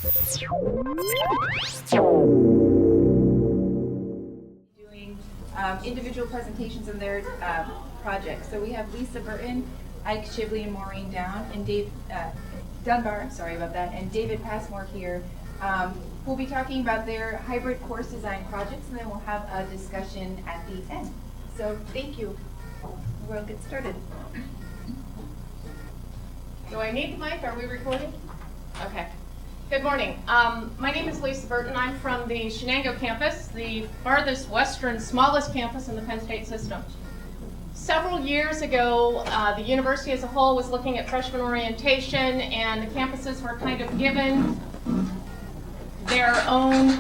Doing individual presentations on their projects. So we have Lisa Bertin, Ike Shibley, and Maureen Dunbar, sorry about that, and David Passmore here. We'll be talking about their hybrid course design projects, and then we'll have a discussion at the end. So thank you. We'll get started. Do I need the mic? Are we recording? Okay. Good morning. My name is Lisa Bertin. I'm from the Shenango campus, the farthest western, smallest campus in the Penn State system. Several years ago, the university as a whole was looking at freshman orientation, and the campuses were kind of given their own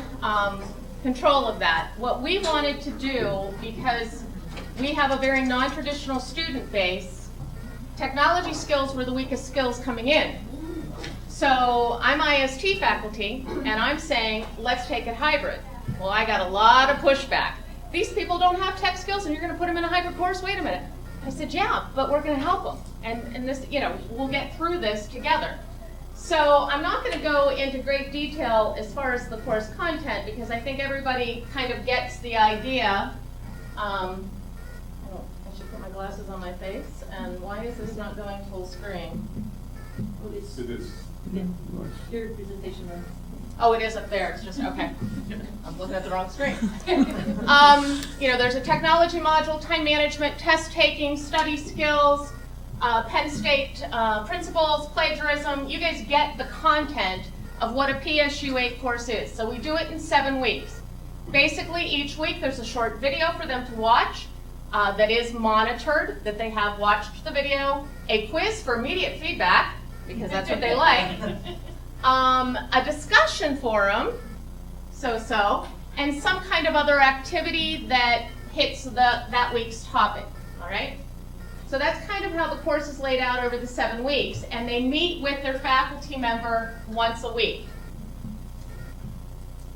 control of that. What we wanted to do, because we have a very non-traditional student base, technology skills were the weakest skills coming in. So I'm IST faculty, and I'm saying, let's take it hybrid. Well, I got a lot of pushback. These people don't have tech skills, and you're going to put them in a hybrid course? Wait a minute. I said, yeah, but we're going to help them. And this, we'll get through this together. So I'm not going to go into great detail as far as the course content, because I think everybody kind of gets the idea. I should put my glasses on my face. And why is this not going full screen? Well, it is. Your presentation room. Oh, it is up there. It's just, okay. I'm looking at the wrong screen. There's a technology module, time management, test taking, study skills, Penn State principles, plagiarism. You guys get the content of what a PSU8 course is. So we do it in 7 weeks. Basically, each week there's a short video for them to watch that is monitored, that they have watched the video, a quiz for immediate feedback, because that's what they like. A discussion forum, and some kind of other activity that hits that week's topic, all right? So that's kind of how the course is laid out over the 7 weeks, and they meet with their faculty member once a week.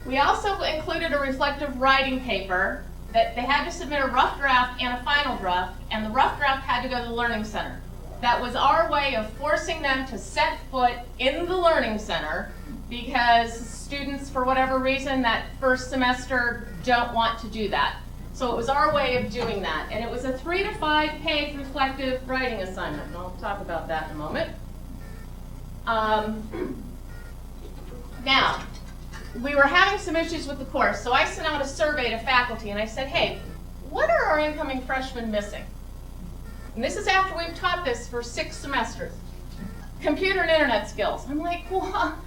We also included a reflective writing paper that they had to submit a rough draft and a final draft, and the rough draft had to go to the Learning Center. That was our way of forcing them to set foot in the Learning Center, because students, for whatever reason, that first semester don't want to do that. So it was our way of doing that. And it was a 3 to 5 page reflective writing assignment, and I'll talk about that in a moment. Now, we were having some issues with the course, so I sent out a survey to faculty, and I said, hey, what are our incoming freshmen missing? And this is after we've taught this for 6 semesters. Computer and internet skills. I'm like, well,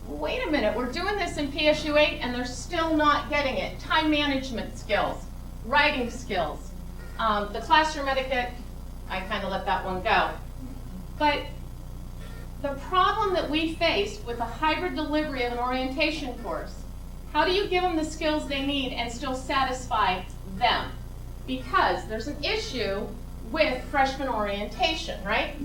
wait a minute, we're doing this in PSU8 and they're still not getting it. Time management skills, writing skills, the classroom etiquette, I kind of let that one go. But the problem that we faced with a hybrid delivery of an orientation course, how do you give them the skills they need and still satisfy them? Because there's an issue with freshman orientation, right?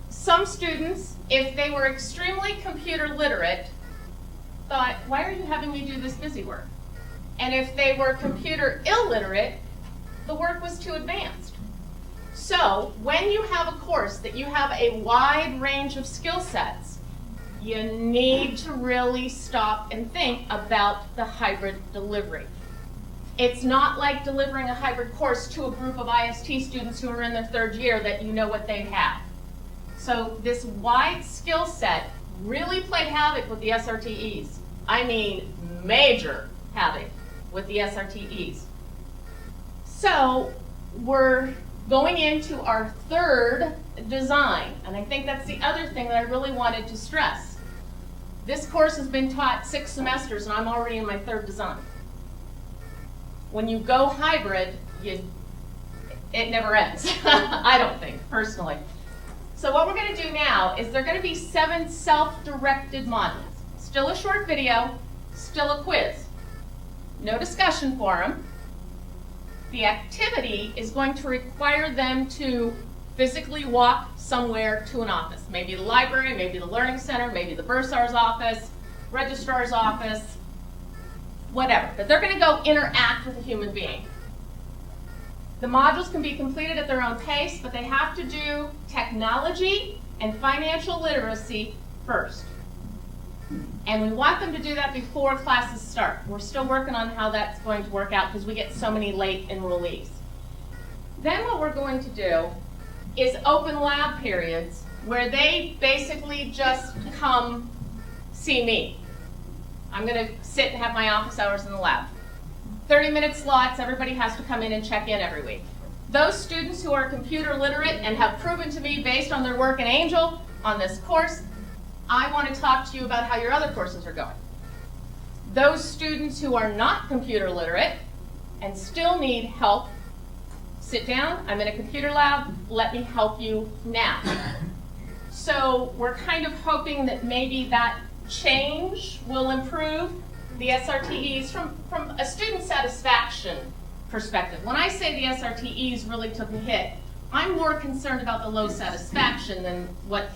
Some students, if they were extremely computer literate, thought, why are you having me do this busy work? And if they were computer illiterate, the work was too advanced. So when you have a course that you have a wide range of skill sets, you need to really stop and think about the hybrid delivery. It's not like delivering a hybrid course to a group of IST students who are in their 3rd year that you know what they have. So this wide skill set really played havoc with the SRTEs. I mean major havoc with the SRTEs. So we're going into our 3rd design, and I think that's the other thing that I really wanted to stress. This course has been taught 6 semesters, and I'm already in my 3rd design. When you go hybrid, it never ends, I don't think, personally. So what we're going to do now is there are going to be 7 self-directed modules. Still a short video, still a quiz. No discussion forum. The activity is going to require them to physically walk somewhere to an office. Maybe the library, maybe the Learning Center, maybe the bursar's office, registrar's office, whatever. But they're going to go interact with a human being. The modules can be completed at their own pace, but they have to do technology and financial literacy first. And we want them to do that before classes start. We're still working on how that's going to work out because we get so many late enrollees. Then what we're going to do is open lab periods where they basically just come see me. I'm going to sit and have my office hours in the lab. 30-minute slots, everybody has to come in and check in every week. Those students who are computer literate and have proven to me based on their work in Angel on this course, I want to talk to you about how your other courses are going. Those students who are not computer literate and still need help, sit down, I'm in a computer lab, let me help you now. So we're kind of hoping that maybe that change will improve the SRTEs from a student satisfaction perspective. When I say the SRTEs really took a hit, I'm more concerned about the low satisfaction than what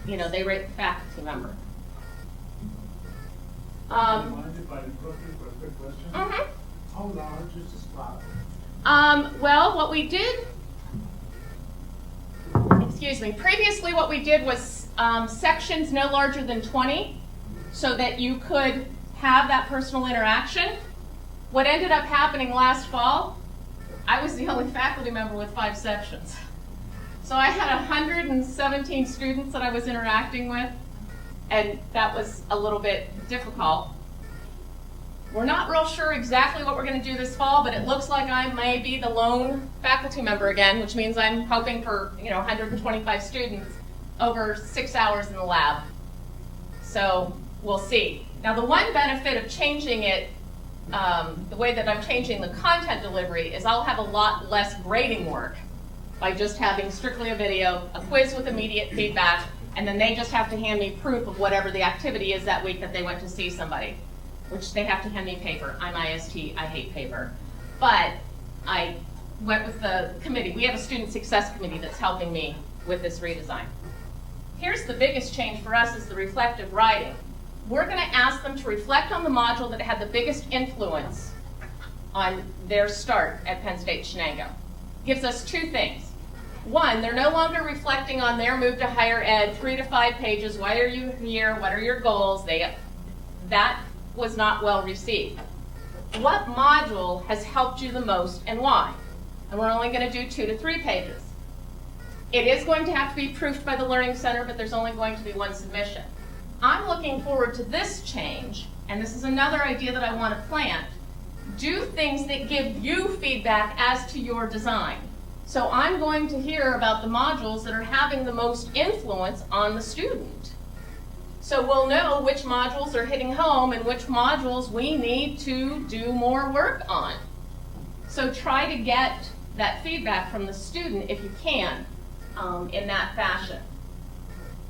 they rate the faculty member. Mind if I interrupt you for a quick question? Mm-hmm. How large is this class? Well, what we did, previously what we did was sections no larger than 20 so that you could have that personal interaction. What ended up happening last fall, I was the only faculty member with 5 sections. So I had 117 students that I was interacting with, and that was a little bit difficult. We're not real sure exactly what we're going to do this fall, but it looks like I may be the lone faculty member again, which means I'm hoping for 125 students over 6 hours in the lab. So we'll see. Now the one benefit of changing it, the way that I'm changing the content delivery, is I'll have a lot less grading work by just having strictly a video, a quiz with immediate feedback, and then they just have to hand me proof of whatever the activity is that week that they went to see somebody, which they have to hand me paper. I'm IST, I hate paper. But I went with the committee. We have a student success committee that's helping me with this redesign. Here's the biggest change for us is the reflective writing. We're going to ask them to reflect on the module that had the biggest influence on their start at Penn State Shenango. Gives us 2 things. One, they're no longer reflecting on their move to higher ed, 3 to 5 pages. Why are you here? What are your goals? That was not well received. What module has helped you the most and why? And we're only going to do 2 to 3 pages. It is going to have to be proofed by the Learning Center, but there's only going to be 1 submission. I'm looking forward to this change, and this is another idea that I want to plant. Do things that give you feedback as to your design. So I'm going to hear about the modules that are having the most influence on the student. So we'll know which modules are hitting home and which modules we need to do more work on. So try to get that feedback from the student if you can in that fashion.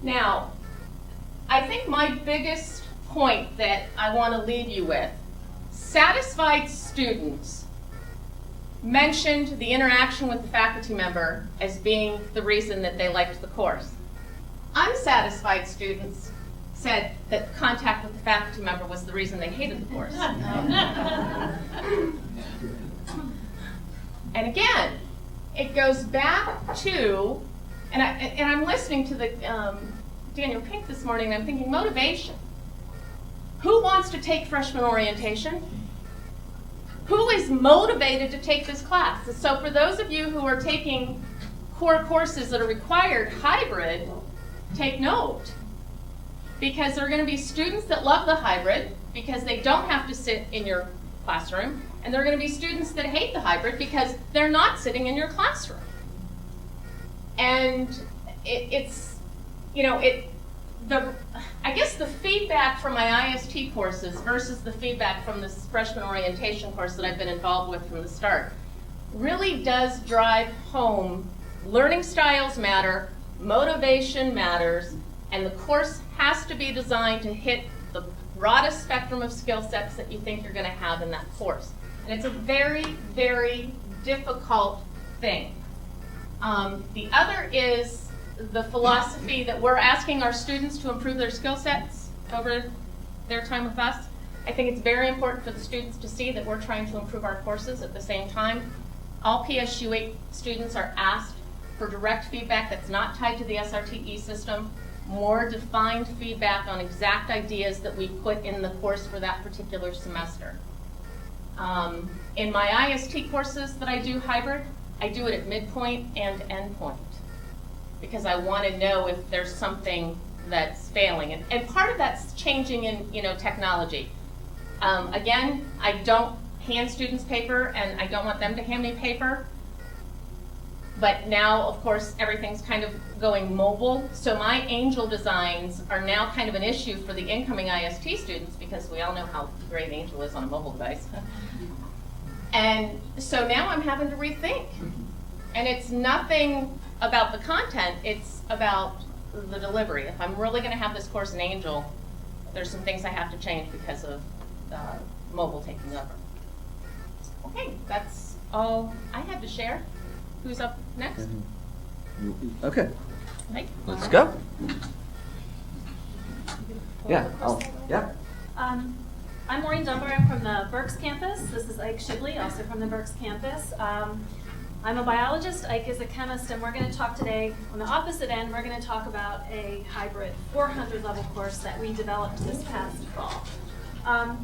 Now, I think my biggest point that I want to leave you with, satisfied students mentioned the interaction with the faculty member as being the reason that they liked the course. Unsatisfied students said that contact with the faculty member was the reason they hated the course. And again, it goes back to, and I'm listening to the Daniel Pink this morning, and I'm thinking motivation. Who wants to take freshman orientation? Who is motivated to take this class? So for those of you who are taking core courses that are required hybrid, take note. Because there are going to be students that love the hybrid because they don't have to sit in your classroom, and there are going to be students that hate the hybrid because they're not sitting in your classroom. And I guess the feedback from my IST courses versus the feedback from this freshman orientation course that I've been involved with from the start really does drive home learning styles matter, motivation matters, and the course has to be designed to hit the broadest spectrum of skill sets that you think you're going to have in that course. And it's a very, very difficult thing. The other is the philosophy that we're asking our students to improve their skill sets over their time with us. I think it's very important for the students to see that we're trying to improve our courses at the same time. All PSU 8 students are asked for direct feedback that's not tied to the SRTE system, more defined feedback on exact ideas that we put in the course for that particular semester. In my IST courses that I do hybrid, I do it at midpoint and endpoint because I want to know if there's something that's failing. And part of that's changing in technology. Again, I don't hand students paper and I don't want them to hand me paper. But now, of course, everything's kind of going mobile. So my Angel designs are now kind of an issue for the incoming IST students because we all know how great Angel is on a mobile device. And so now I'm having to rethink. And it's nothing about the content, it's about the delivery. If I'm really going to have this course in Angel, there's some things I have to change because of mobile taking over. Okay, that's all I had to share. Who's up next? Okay, Mike? let's go. Yeah. Oh, yeah. I'm Maureen Dunbar. I'm from the Berks campus. This is Ike Shibley, also from the Berks campus. I'm a biologist. Ike is a chemist, and we're going to talk today on the opposite end. We're going to talk about a hybrid 400 level course that we developed this past fall.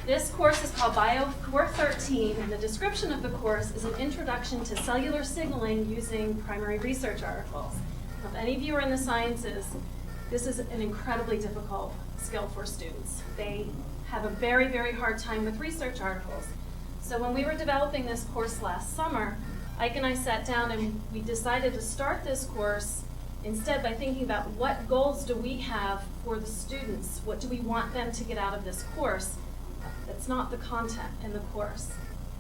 This course is called Bio 413, and the description of the course is an introduction to cellular signaling using primary research articles. Now, if any of you are in the sciences, this is an incredibly difficult skill for students. They have a very, very hard time with research articles. So when we were developing this course last summer, Ike and I sat down and we decided to start this course instead by thinking about what goals do we have for the students? What do we want them to get out of this course? That's not the content in the course.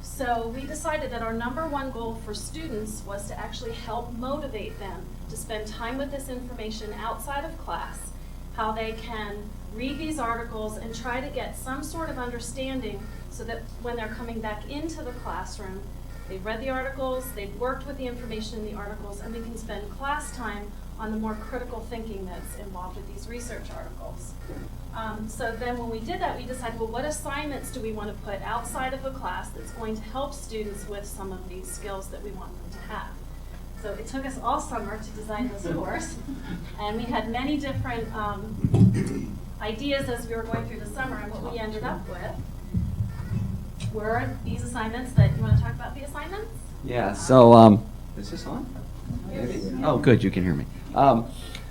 So we decided that our number one goal for students was to actually help motivate them to spend time with this information outside of class, how they can read these articles and try to get some sort of understanding so that when they're coming back into the classroom, they've read the articles, they've worked with the information in the articles, and we can spend class time on the more critical thinking that's involved with these research articles. So then when we did that, we decided, well, what assignments do we want to put outside of a class that's going to help students with some of these skills that we want them to have? So it took us all summer to design this course, and we had many different ideas as we were going through the summer, and what we ended up with were these assignments that, you want to talk about the assignments? Yeah, so, is this on? Maybe? Oh, good, you can hear me.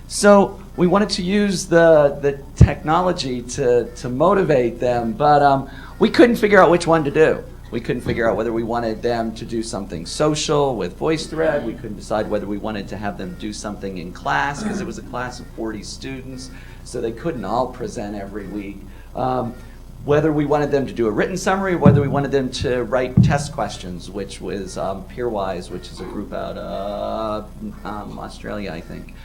So we wanted to use the technology to motivate them, but we couldn't figure out which one to do. We couldn't figure out whether we wanted them to do something social with VoiceThread. We couldn't decide whether we wanted to have them do something in class, because it was a class of 40 students, so they couldn't all present every week. Whether we wanted them to do a written summary, or whether we wanted them to write test questions, which was Peerwise, which is a group out of Australia, I think.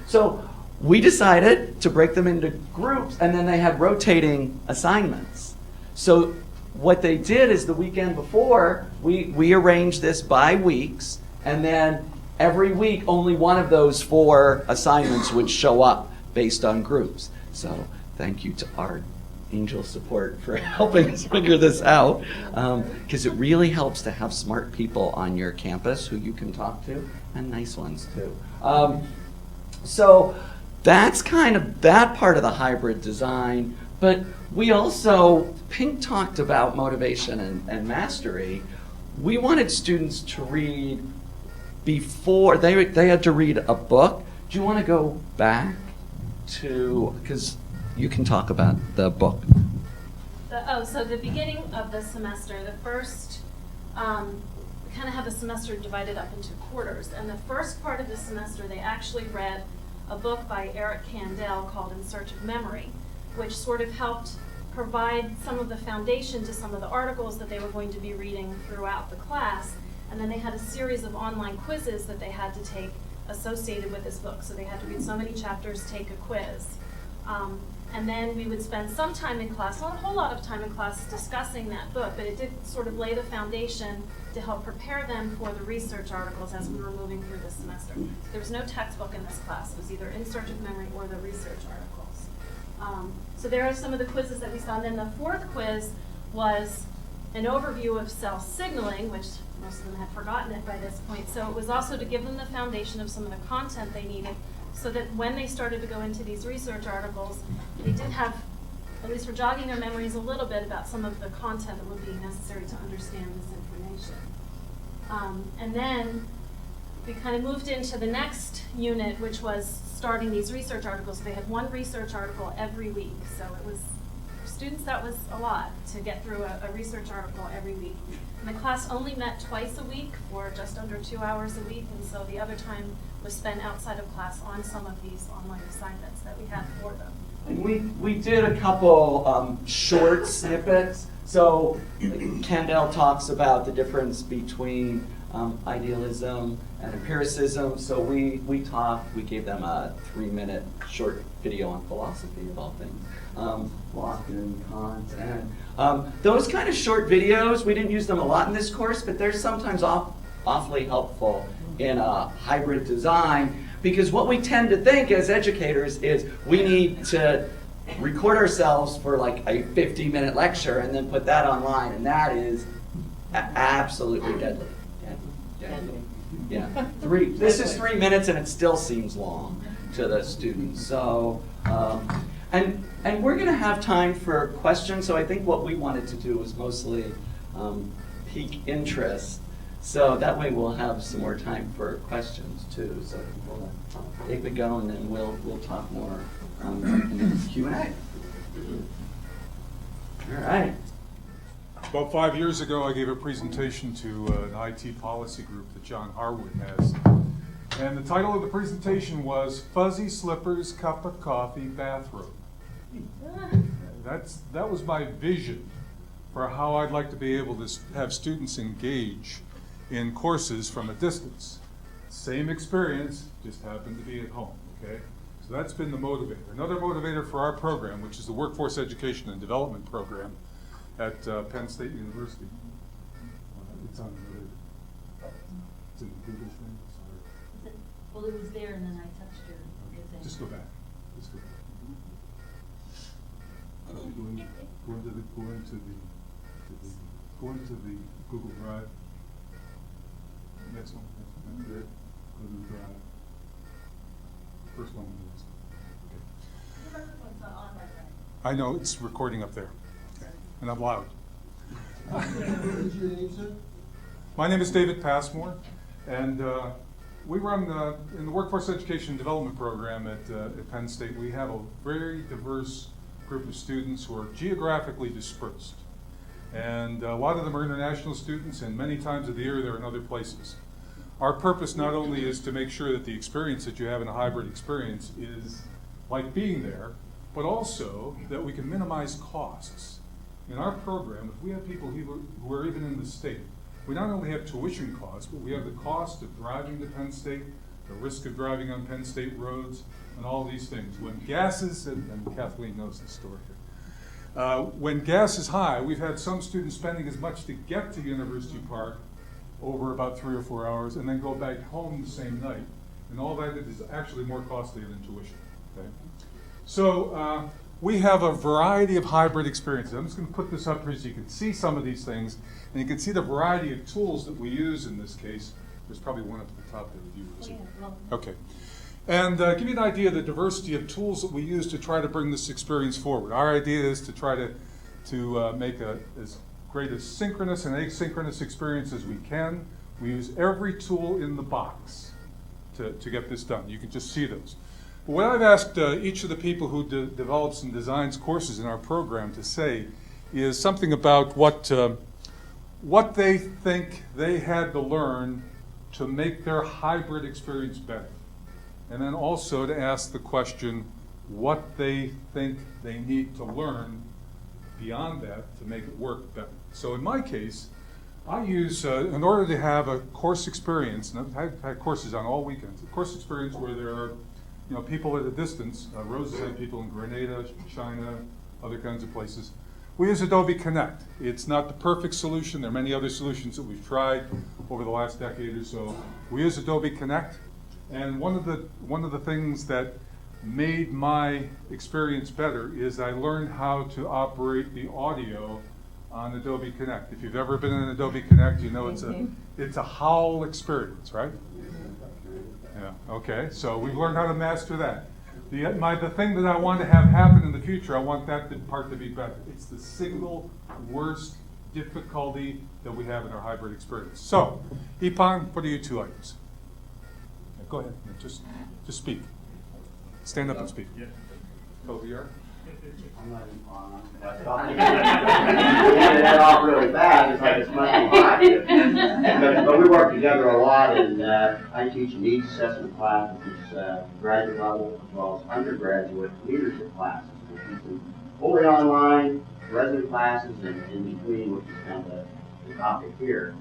So we decided to break them into groups, and then they had rotating assignments. So what they did is the weekend before, we arranged this by weeks, and then every week only one of those 4 assignments would show up based on groups. So thank you to our Angel support for helping us figure this out, because it really helps to have smart people on your campus who you can talk to, and nice ones too. So that's kind of that part of the hybrid design, but we also, Pink talked about motivation and mastery. We wanted students to read before, they had to read a book. Do you want to go back to, because you can talk about the book. So the beginning of the semester, the first, we kind of have the semester divided up into quarters. And the first part of the semester, they actually read a book by Eric Kandel called In Search of Memory, which sort of helped provide some of the foundation to some of the articles that they were going to be reading throughout the class. And then they had a series of online quizzes that they had to take associated with this book. So they had to read so many chapters, take a quiz. And then we would spend some time in class, not a whole lot of time in class, discussing that book, but it did sort of lay the foundation to help prepare them for the research articles as we were moving through the semester. So there was no textbook in this class. It was either In Search of Memory or the research articles. So there are some of the quizzes that we saw. And then the 4th quiz was an overview of cell signaling, which most of them had forgotten it by this point. So it was also to give them the foundation of some of the content they needed, so that when they started to go into these research articles, they did have, at least for jogging their memories a little bit about some of the content that would be necessary to understand this information. And then we kind of moved into the next unit, which was starting these research articles. They had one research article every week. So it was, for students, that was a lot to get through a research article every week. And the class only met twice a week for just under 2 hours a week. And so the other time was spent outside of class on some of these online assignments that we had for them. And we did a couple short snippets. So Kendall talks about the difference between idealism and empiricism. So we gave them a 3-minute short video on philosophy of all things. Locke and Kant. And those kind of short videos, we didn't use them a lot in this course, but they're sometimes awfully helpful in a hybrid design, because what we tend to think as educators is we need to record ourselves for like a 50-minute lecture and then put that online, and that is absolutely deadly. Deadly. Yeah. This is 3 minutes and it still seems long to the students. So, and we're going to have time for questions. So I think what we wanted to do was mostly pique interest. So that way we'll have some more time for questions too. So we'll take the go and then we'll talk more in the Q&A. All right. About 5 years ago, I gave a presentation to an IT policy group that John Harwood has. And the title of the presentation was Fuzzy Slippers, Cup of Coffee, Bathrobe. That was my vision for how I'd like to be able to have students engage in courses from a distance. Same experience, just happened to be at home, okay? So that's been the motivator. Another motivator for our program, which is the Workforce Education and Development Program at Penn State University. It's on the, it's in the Google thing, sorry. Well, it was there and then I touched your thing. Just go back. Just go back. Go into the Google Drive. Next one. That's good. Go to the Drive. First one. Okay. I know it's recording up there, okay. And I'm loud. What's your name, sir? My name is David Passmore, and we run in the Workforce Education and Development Program at Penn State. We have a very diverse group of students who are geographically dispersed. And a lot of them are international students, and many times of the year they're in other places. Our purpose not only is to make sure that the experience that you have in a hybrid experience is like being there, but also that we can minimize costs. In our program, if we have people who are even in the state, we not only have tuition costs, but we have the cost of driving to Penn State, the risk of driving on Penn State roads, and all these things. When gas is, and Kathleen knows the story here, when gas is high, we've had some students spending as much to get to University Park over about 3 or 4 hours and then go back home the same night. And all that is actually more costly than tuition. Okay? So we have a variety of hybrid experiences. I'm just going to put this up here so you can see some of these things, and you can see the variety of tools that we use in this case. There's probably one up at the top there with you, is it? Okay. And give you an idea of the diversity of tools that we use to try to bring this experience forward. Our idea is to try to make as great a synchronous and asynchronous experience as we can. We use every tool in the box to get this done. You can just see those. But what I've asked each of the people who develops and designs courses in our program to say is something about what they think they had to learn to make their hybrid experience better. And then also to ask the question, what they think they need to learn beyond that to make it work better. So in my case, I use, in order to have a course experience, and I've had courses on all weekends, a course experience where there are people at a distance. Rose's had people in Grenada, China, other kinds of places. We use Adobe Connect. It's not the perfect solution. There are many other solutions that we've tried over the last decade or so. We use Adobe Connect. And one of the things that made my experience better is I learned how to operate the audio on Adobe Connect. If you've ever been in Adobe Connect, you know it's a howl experience, right? Yeah, okay, so we've learned how to master that. The thing that I want to have happen in the future, I want that part to be better. It's the single worst difficulty that we have in our hybrid experience. So, Ipan, what are you 2 items? Yeah, go ahead, just speak. Stand up and speak. Yeah. Over here. I'm not even on. You handed that off really fast. It's like it's much but we work together a lot, and I teach a needs assessment class, which is graduate level, as well as undergraduate leadership classes. We teach them fully online, resident classes, and in between, which is kind of the topic here.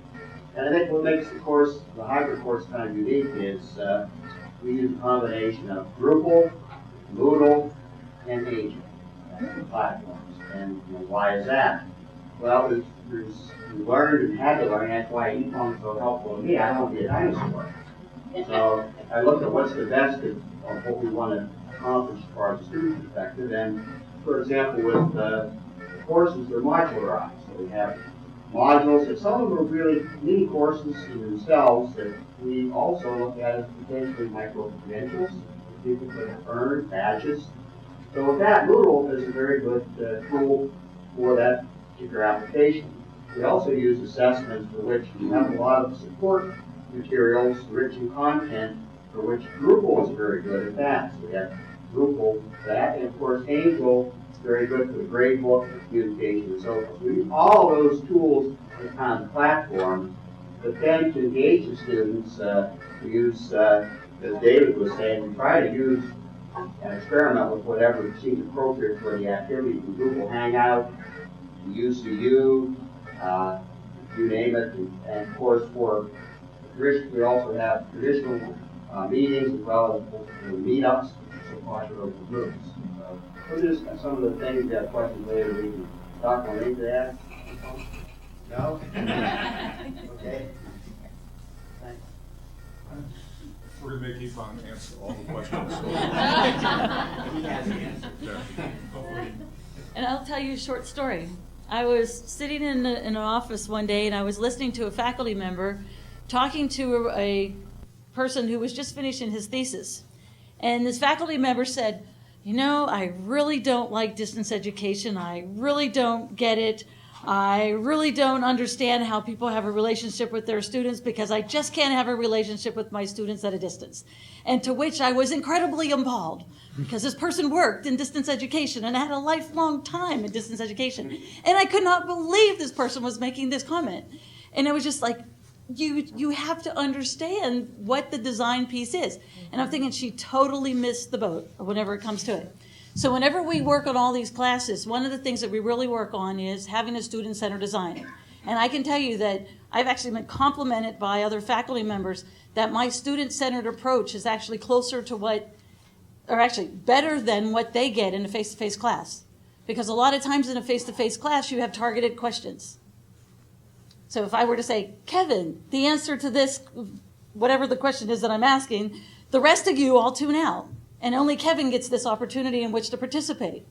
And I think what makes the hybrid course kind of unique is we use a combination of Drupal, Moodle, and Agent platforms. And why is that? Well, we learned and had to learn. That's why EPUM is so helpful to me. I don't be a dinosaur. So I looked at what's the best of what we want to accomplish as far as the student perspective. And for example, with the courses, they're modularized. So we have modules, and some of them are really mini courses in themselves that we also look at as potentially micro-credentials. People could earn badges. So with that, Moodle is a very good tool for that particular application. We also use assessments for which we have a lot of support materials, rich in content, for which Drupal is very good at that. So we have Drupal for that, and of course Angel is very good for the grade book, for communication, and so forth. We use all of those tools as kind of platforms, but then to engage the students, we use, as David was saying, we try to use and experiment with whatever seems appropriate for the activity from Google Hangout, UCU, you name it, and of course for we also have traditional meetings as well as meetups, so popular over groups. So those are some of the things. You have questions later, we can talk on into that. No? Okay. Thanks. We're going to make Ipan answer all the questions. So. He has the answer. Yeah. And I'll tell you a short story. I was sitting in an office one day, and I was listening to a faculty member talking to a person who was just finishing his thesis. And this faculty member said, you know, I really don't like distance education. I really don't get it. I really don't understand how people have a relationship with their students because I just can't have a relationship with my students at a distance. And to which I was incredibly appalled because this person worked in distance education and had a lifelong time in distance education. And I could not believe this person was making this comment. And it was just like, you have to understand what the design piece is. And I'm thinking she totally missed the boat whenever it comes to it. So whenever we work on all these classes, one of the things that we really work on is having a student-centered design. And I can tell you that I've actually been complimented by other faculty members that my student-centered approach is actually closer to what, or actually better than what they get in a face-to-face class. Because a lot of times in a face-to-face class, you have targeted questions. So if I were to say, Kevin, the answer to this, whatever the question is that I'm asking, the rest of you all tune out. And only Kevin gets this opportunity in which to participate.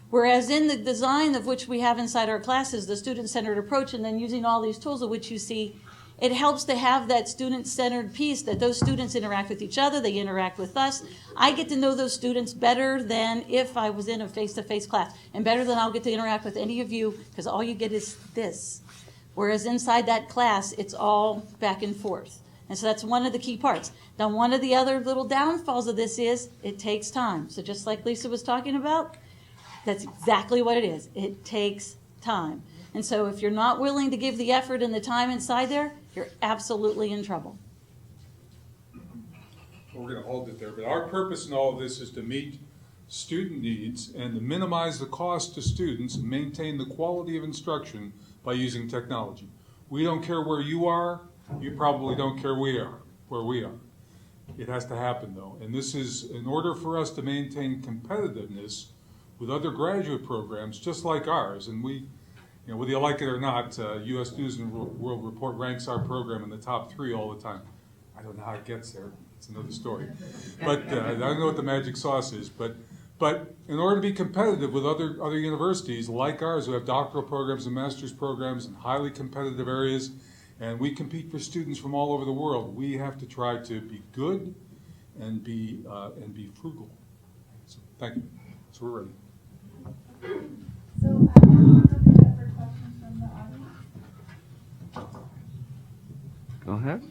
Whereas in the design of which we have inside our classes, the student-centered approach, and then using all these tools of which you see, it helps to have that student-centered piece that those students interact with each other, they interact with us. I get to know those students better than if I was in a face-to-face class, and better than I'll get to interact with any of you, because all you get is this. Whereas inside that class, it's all back and forth. And so that's one of the key parts. Now, one of the other little downfalls of this is it takes time. So just like Lisa was talking about, that's exactly what it is. It takes time. And so if you're not willing to give the effort and the time inside there, you're absolutely in trouble. We're going to hold it there. But our purpose in all of this is to meet student needs and to minimize the cost to students and maintain the quality of instruction by using technology. We don't care where you are. You probably don't care where we are. It has to happen, though. And this is in order for us to maintain competitiveness with other graduate programs just like ours. And we, you know, whether you like it or not, U.S. News and World Report ranks our program in the top 3 all the time. I don't know how it gets there. It's another story. But I don't know what the magic sauce is. But But in order to be competitive with other universities like ours who have doctoral programs and master's programs in highly competitive areas, and we compete for students from all over the world, we have to try to be good and be frugal. So, thank you. So we're ready. So, we'll open it up for questions from the audience. Go ahead.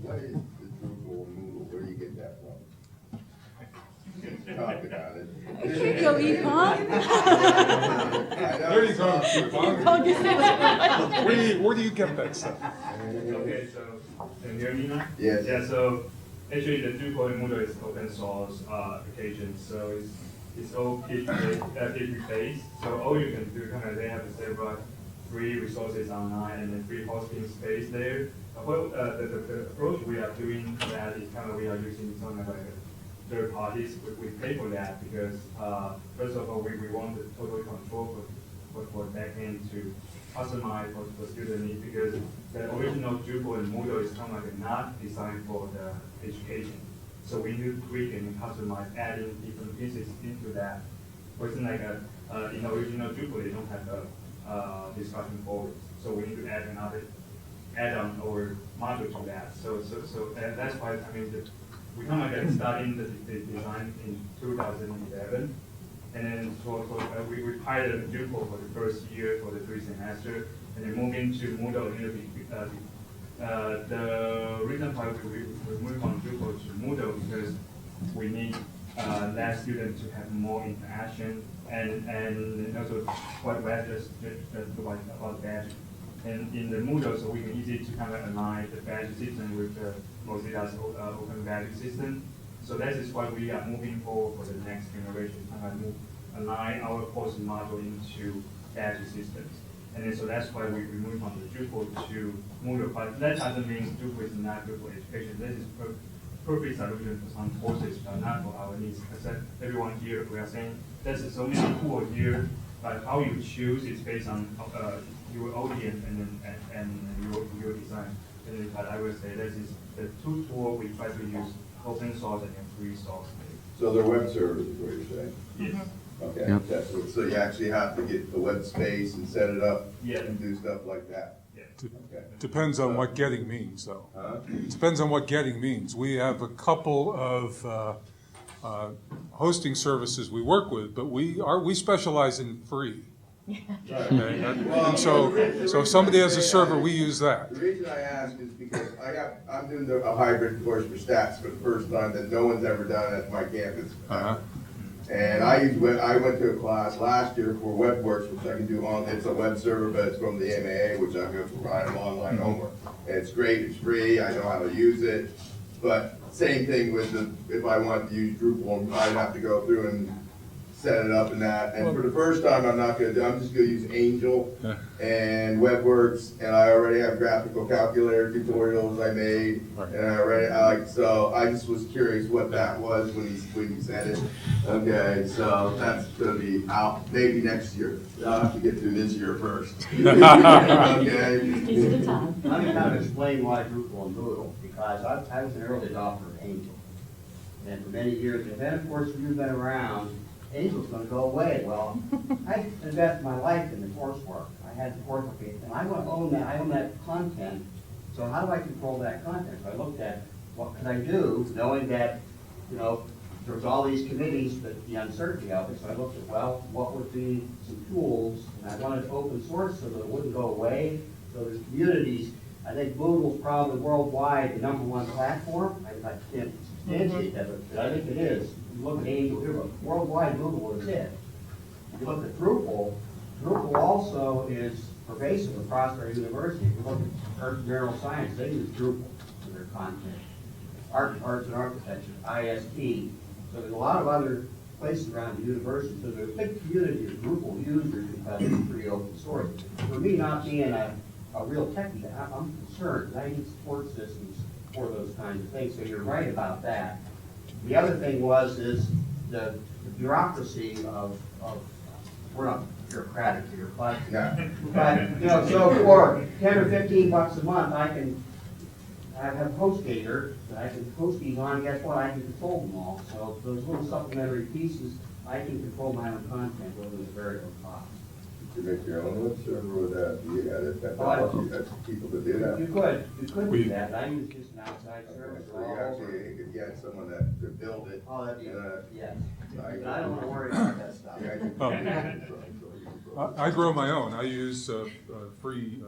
What is the Drupal Moodle? Where do you get that from? Talk about it. Here you go, Yvonne. There you go. Where do you get that stuff? Okay, so can you hear me now? Yes. Yeah, so actually the Drupal Moodle is open source application, so it's all PHP based. So all you can do, they have several free resources online and then free hosting space there. Well, the approach we are doing that is we are using something like third parties. We pay for that because first of all we want the total control for backend to customize for student needs, because the original Drupal and Moodle is not designed for the education. So we need to tweak and customize, adding different pieces into that. For example, in the original Drupal, they don't have a discussion forums. So we need to add another add-on or module to that. So that's why we starting the design in 2011, and then we piloted Drupal for the first year for the 3 semester, and then moved into Moodle a little bit. The reason why we moved from Drupal to Moodle because we need less students to have more interaction, and also what Wes just about badging. And in the Moodle, so we can easily to align the badge system with the Mozilla's open badge system. So that is why we are moving forward for the next generation, align our course module into badge systems. And then so that's why we moved from the Drupal to Moodle. But that doesn't mean Drupal is not good for education. This is perfect solution for some courses, but not for our needs. I said everyone here, we are saying there's so many tools here, but how you choose is based on your audience and your design. But I would say this is the 2 tools we try to use: open source and free source. So they're web servers is what you're saying? Yes. Okay. Yep. That's what, so you actually have to get the web space and set it up Yeah. and do stuff like that? Yeah. Okay. Depends on what getting means, though. Huh? Depends on what getting means. We have a couple of hosting services we work with, but we specialize in free. Okay? And so if somebody has a server, we use that. The reason I ask is because I'm doing a hybrid course for stats for the first time that no one's ever done at my campus. And I went to a class last year for WebWorks, which I can do on, it's a web server, but it's from the MAA, which I'm going to provide them online homework. And it's great, it's free, I know how to use it. But same thing with if I want to use Drupal, I'd have to go through and set it up and that. And for the first time, I'm just going to use Angel and WebWorks, and I already have graphical calculator tutorials I made, and so I just was curious what that was when you said it. Okay, so that's going to be out maybe next year. I'll have to get through this year first. Okay. Let me explain why Drupal and Moodle, because I was an early adopter of Angel. And for many years, and then of course you've been around, Angel's going to go away. Well, I invested my life in the coursework. I had the coursework, and I want to own that. I own that content. So how do I control that content? So I looked at what could I do, knowing that, there's all these committees, but the uncertainty of it. So I looked at, what would be some tools, and I wanted to open source so that it wouldn't go away. So there's communities. I think Moodle's probably worldwide the #1 platform. I can't substantiate that, but I think it is. You look at Angel here, but worldwide Moodle is it. If you look at Drupal also is pervasive across our university. If you look at Earth and Mineral Science, they use Drupal for their content. Arts and Architecture, IST. So there's a lot of other places around the university. So there's a big community of Drupal users because it's free open source. For me, not being a real techie, I'm concerned. I need support systems for those kinds of things. So you're right about that. The other thing is the bureaucracy of we're not bureaucratic here, but so for $10 or $15 a month, I can I have a HostGator that I can post these on, guess what, I can control them all. So those little supplementary pieces, I can control my own content over the very low cost. To make your own web server with that, you got it, technology, that's people to do that. You could do that, I use just an outside service. So you actually could get someone that could build it. Oh, that'd be, yes. I But I don't wanna worry about that stuff. I grow my own. I use free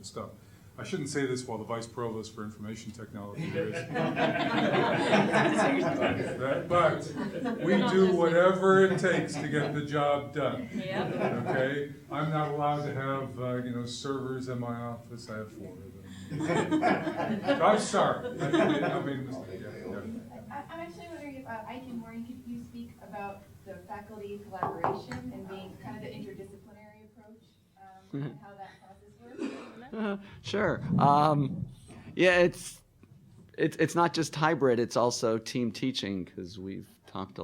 stuff. I shouldn't say this while the Vice Provost for Information Technology is. But we do whatever it takes to get the job done. Yep. Okay? I'm not allowed to have, servers in my office. I have 4 of them. I'm sorry. I mean, I'm actually wondering if Ike and Maureen, could you speak about the faculty collaboration and being kind of the interdisciplinary approach and how that process works? Sure. Yeah, it's not just hybrid, it's also team teaching, because we've taught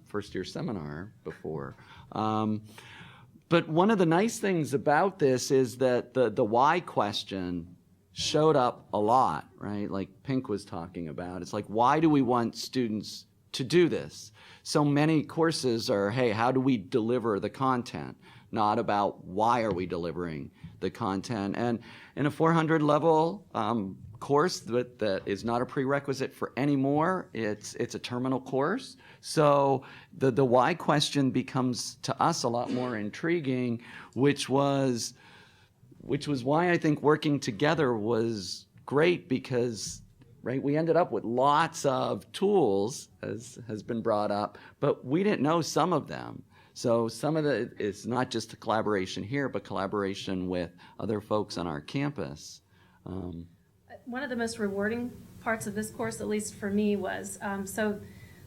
first year seminar before. But one of the nice things about this is that the why question showed up a lot, right? Like Pink was talking about. It's like, why do we want students to do this? So many courses are, hey, how do we deliver the content? Not about why are we delivering the content. And in a 400 level course that is not a prerequisite for any more, it's a terminal course. So the why question becomes to us a lot more intriguing, which was why I think working together was great, because right, we ended up with lots of tools, as has been brought up, but we didn't know some of them. So some of it is not just a collaboration here, but collaboration with other folks on our campus. One of the most rewarding parts of this course, at least for me, was so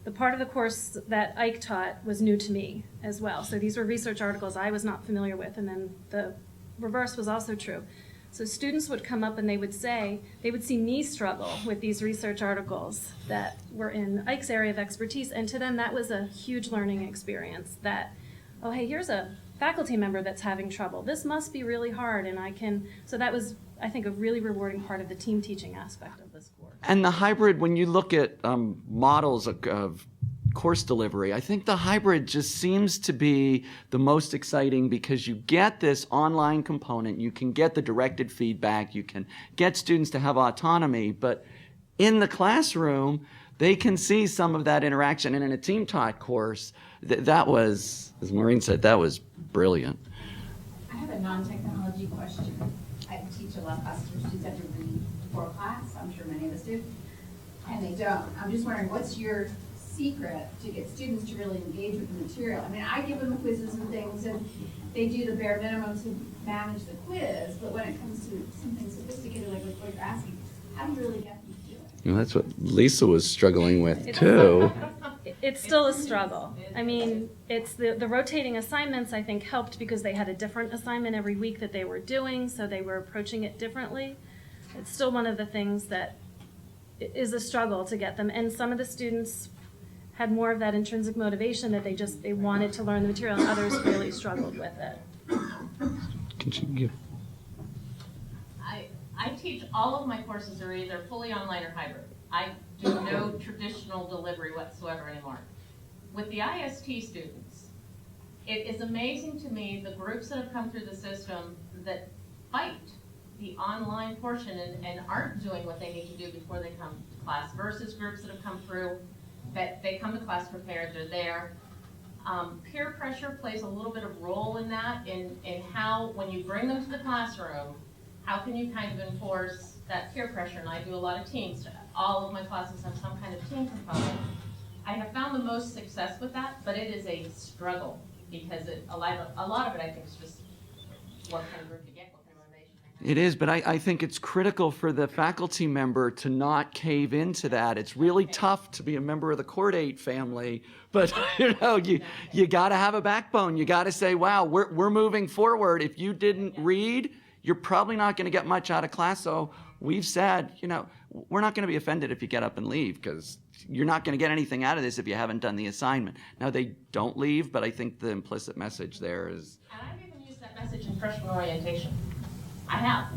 the part of the course that Ike taught was new to me as well. So these were research articles I was not familiar with, and then the reverse was also true. So students would come up and they would see me struggle with these research articles that were in Ike's area of expertise, and to them that was a huge learning experience that, oh, hey, here's a faculty member that's having trouble. This must be really hard, so that was, I think, a really rewarding part of the team teaching aspect of this course. And the hybrid, when you look at models of course delivery, I think the hybrid just seems to be the most exciting, because you get this online component, you can get the directed feedback, you can get students to have autonomy, but in the classroom, they can see some of that interaction. And in a team taught course, that was, as Maureen said, that was brilliant. I have a non-technology question. I teach a lot of us students have to read for class. I'm sure many of us do, and they don't. I'm just wondering, what's your secret to get students to really engage with the material? I mean, I give them the quizzes and things, and they do the bare minimum to manage the quiz, but when it comes to something sophisticated like what you're asking, how do you really get them to do it? Well, that's what Lisa was struggling with too. It's still a struggle. I mean, it's the rotating assignments, I think, helped because they had a different assignment every week that they were doing, so they were approaching it differently. It's still one of the things that is a struggle to get them, and some of the students had more of that intrinsic motivation that they wanted to learn the material, and others really struggled with it. Can you give? I teach all of my courses are either fully online or hybrid. I do no traditional delivery whatsoever anymore. With the IST students, it is amazing to me the groups that have come through the system that fight the online portion and aren't doing what they need to do before they come to class, versus groups that have come through that they come to class prepared, they're there. Peer pressure plays a little bit of role in that, in how, when you bring them to the classroom, how can you kind of enforce that peer pressure? And I do a lot of teams. All of my classes have some kind of team component. I have found the most success with that, but it is a struggle, because a lot of it, I think, is just what kind of group you get, what kind of motivation. It is, but I think it's critical for the faculty member to not cave into that. It's really tough to be a member of the Court 8 family, but you got to have a backbone. You got to say, wow, we're moving forward. If you didn't read, you're probably not going to get much out of class. So we've said, we're not going to be offended if you get up and leave, because you're not going to get anything out of this if you haven't done the assignment. Now, they don't leave, but I think the implicit message there is... And I've even used that message in freshman orientation. I have.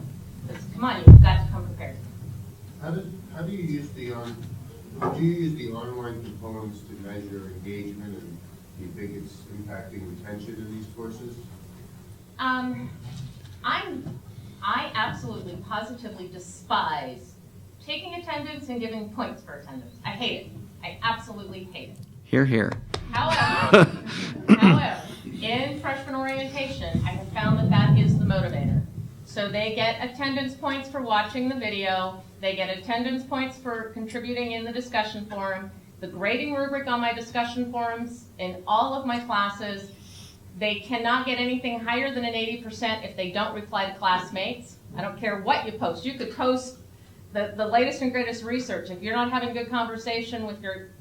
Because, come on, you've got to come prepared. How do you use the online components to measure engagement, and do you think it's impacting retention in these courses? I absolutely, positively despise taking attendance and giving points for attendance. I hate it. I absolutely hate it. Hear, hear. However, in freshman orientation, I have found that that is the motivator. So they get attendance points for watching the video. They get attendance points for contributing in the discussion forum. The grading rubric on my discussion forums in all of my classes, they cannot get anything higher than an 80% if they don't reply to classmates. I don't care what you post. You could post the latest and greatest research. If you're not having good conversation with your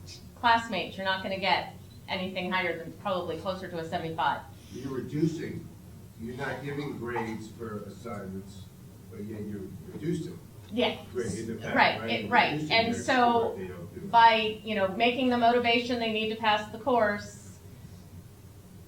classmates, you're not going to get anything higher than probably closer to a 75. You're reducing. You're not giving grades for assignments, but yet you're reducing. Yeah. Right. Right. And so by making the motivation they need to pass the course,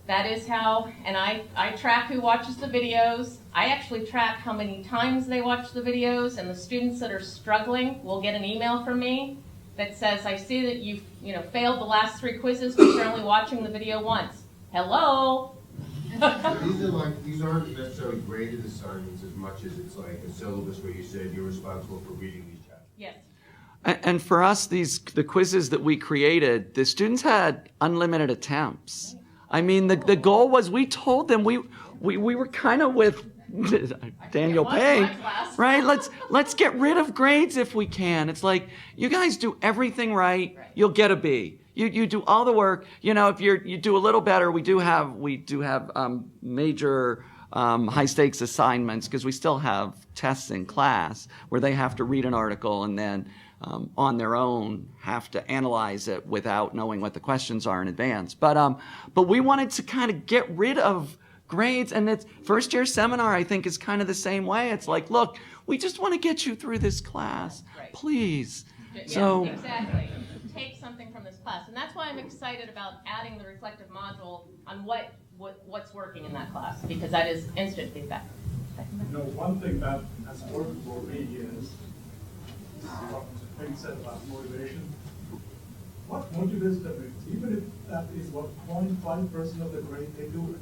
that is how, and I track who watches the videos. I actually track how many times they watch the videos, and the students that are struggling will get an email from me that says, I see that you've failed the last 3 quizzes, but you're only watching the video once. Hello? So these aren't necessarily graded assignments as much as it's like a syllabus where you said you're responsible for reading these chapters. Yes. And for us, the quizzes that we created, the students had unlimited attempts. I mean, the goal was, we told them, we were kind of with Daniel Pink, right? Let's get rid of grades if we can. It's like, you guys do everything right, you'll get a B. You do all the work. If you do a little better, we do have major high stakes assignments, because we still have tests in class where they have to read an article and then on their own have to analyze it without knowing what the questions are in advance. But we wanted to kind of get rid of grades, and it's first year seminar, I think, is kind of the same way. It's like, look, we just want to get you through this class, please. Yeah, exactly. Take something from this class, and that's why I'm excited about adding the reflective module on what's working in that class, because that is instant feedback. One thing that has worked for me is what Penn said about motivation. What motivates them, even if that is 0.5% of the grade, they do it.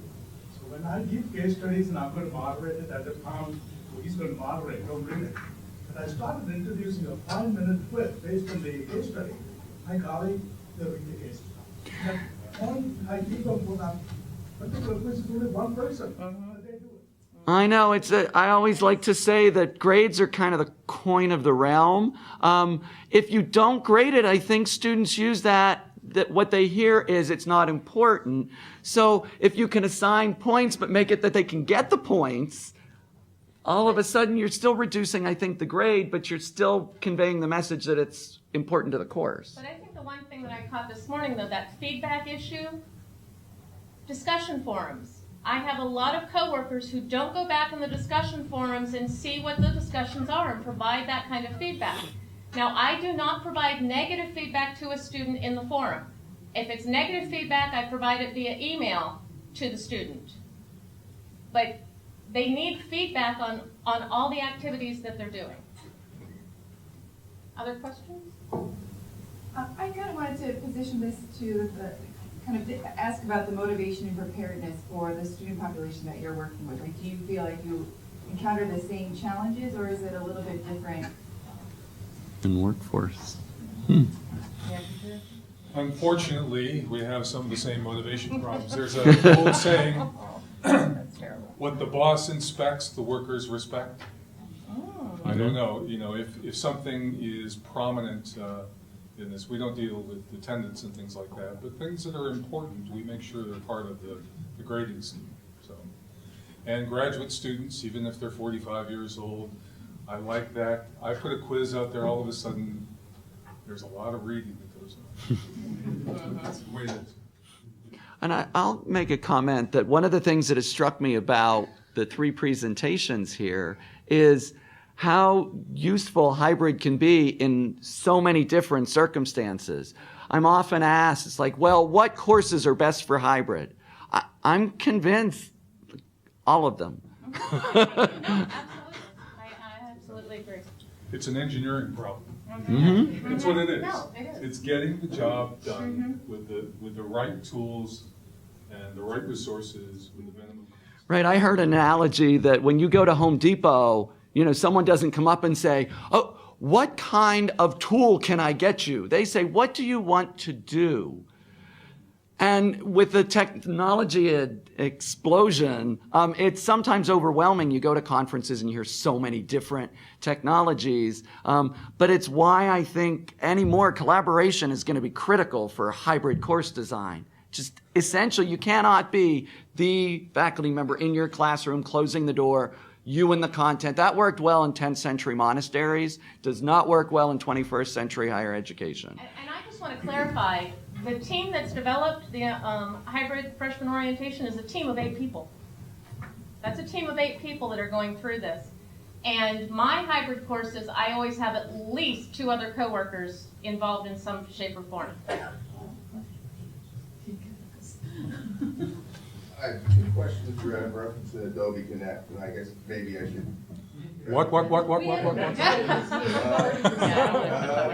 So when I give case studies and I'm going to moderate it at the pound, he's going to moderate, don't read it. But I started introducing a 5-minute clip based on the case study. My colleague, they read the case. That point I give them for that particular quiz is only one person. They do it. I know, I always like to say that grades are kind of the coin of the realm. If you don't grade it, I think students use that what they hear is it's not important. So if you can assign points but make it that they can get the points, all of a sudden you're still reducing, I think, the grade, but you're still conveying the message that it's important to the course. But I think the one thing that I caught this morning, though, that feedback issue, discussion forums. I have a lot of coworkers who don't go back in the discussion forums and see what the discussions are and provide that kind of feedback. Now, I do not provide negative feedback to a student in the forum. If it's negative feedback, I provide it via email to the student. But they need feedback on all the activities that they're doing. Other questions? I kind of wanted to position this to ask about the motivation and preparedness for the student population that you're working with. Like, do you feel like you encounter the same challenges, or is it a little bit different? In workforce. Unfortunately, we have some of the same motivation problems. There's an old saying, what the boss inspects, the workers respect. I don't know, if something is prominent in this, we don't deal with attendance and things like that, but things that are important, we make sure they're part of the grading scheme. So, and graduate students, even if they're 45 years old, I like that. I put a quiz out there, all of a sudden, there's a lot of reading that goes on. That's the way it is. And I'll make a comment that one of the things that has struck me about the 3 presentations here is how useful hybrid can be in so many different circumstances. I'm often asked, it's like, well, what courses are best for hybrid? I'm convinced all of them. No, absolutely. I It's an engineering problem. Mhm. That's what it is. No, it is. It's getting the job done with the right tools and the right resources with the minimum. Right, I heard an analogy that when you go to Home Depot, someone doesn't come up and say, oh, what kind of tool can I get you? They say, what do you want to do? And with the technology explosion, it's sometimes overwhelming. You go to conferences and you hear so many different technologies. But it's why I think any more collaboration is going to be critical for hybrid course design. Just essentially, you cannot be the faculty member in your classroom closing the door, you and the content. That worked well in 10th century monasteries, does not work well in 21st century higher education. And I just want to clarify, the team that's developed the hybrid freshman orientation is a team of 8 people. That's a team of 8 people that are going through this. And my hybrid courses, I always have at least 2 other coworkers involved in some shape or form. I have 2 questions for reference to Adobe Connect, and I guess maybe I should. What?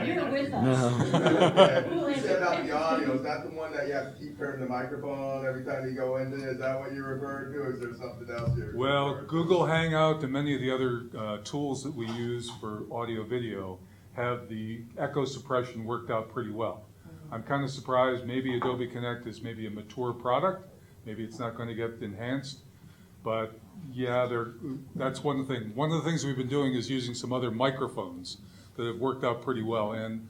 You're with us. You said about the audio, is that the one that you have to keep turning the microphone every time you go into? Is that what you're referring to, or is there something else here? Well, Google Hangout and many of the other tools that we use for audio video have the echo suppression worked out pretty well. I'm kind of surprised maybe Adobe Connect is maybe a mature product. Maybe it's not going to get enhanced. But yeah, that's one of the things. One of the things we've been doing is using some other microphones that have worked out pretty well. And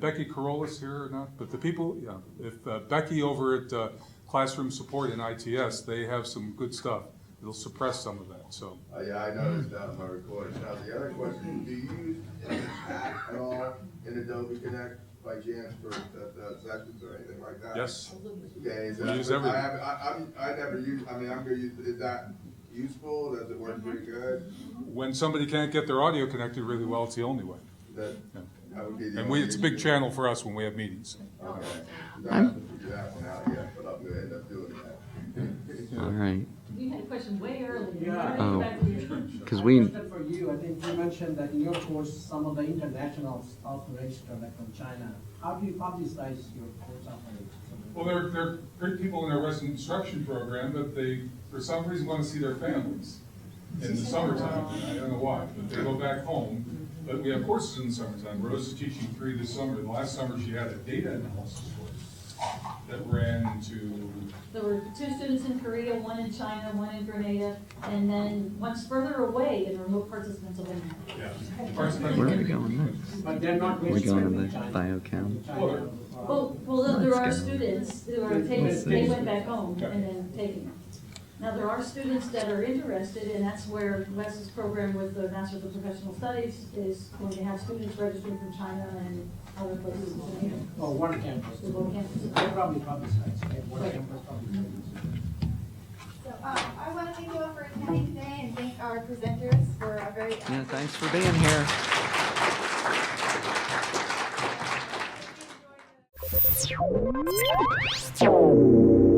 Becky Carolus here or not? But the people, yeah, if Becky over at Classroom Support in ITS, they have some good stuff. It'll suppress some of that. So. Yeah, I noticed that in my recording. Now the other question: do you use any chat at all in Adobe Connect by chance for the sessions or anything like that? Yes. Okay, is We that, use everything. I never use. I mean, I'm gonna use. Is that useful? Does it work pretty good? When somebody can't get their audio connected really well, it's the only way. That would be the And only it's a big channel for us when we have meetings. Okay. I haven't figured that one out yet, but I'm gonna end up doing that. All right. You had a question way earlier. Yeah. Oh. Because for you, I think you mentioned that in your course, some of the international stuff registered, like from China. How do you publicize your course offerings? Well, they're great people in our resident instruction program, but they, for some reason, want to see their families in the summertime. I don't know why, but they go back home. But we have courses in the summertime. Rose is teaching 3 this summer. Last summer, she had a data analysis course that ran into. There were 2 students in Korea, 1 in China, 1 in Grenada, and then one's further away in remote parts of Pennsylvania. Yeah. Where are we going next? But they're not We're going to the China. biochem. Well, there are Let's go. students who are taking, they went back home and then taking it. Now, there are students that are interested, and that's where Wes's program with the Masters of Professional Studies is going to have students registered from China and other places. Oh, one campus. One campus. They probably publicize, right? One campus probably. So I want to thank you all for attending today and thank our presenters for a very. Yeah, thanks for being here. Thank you.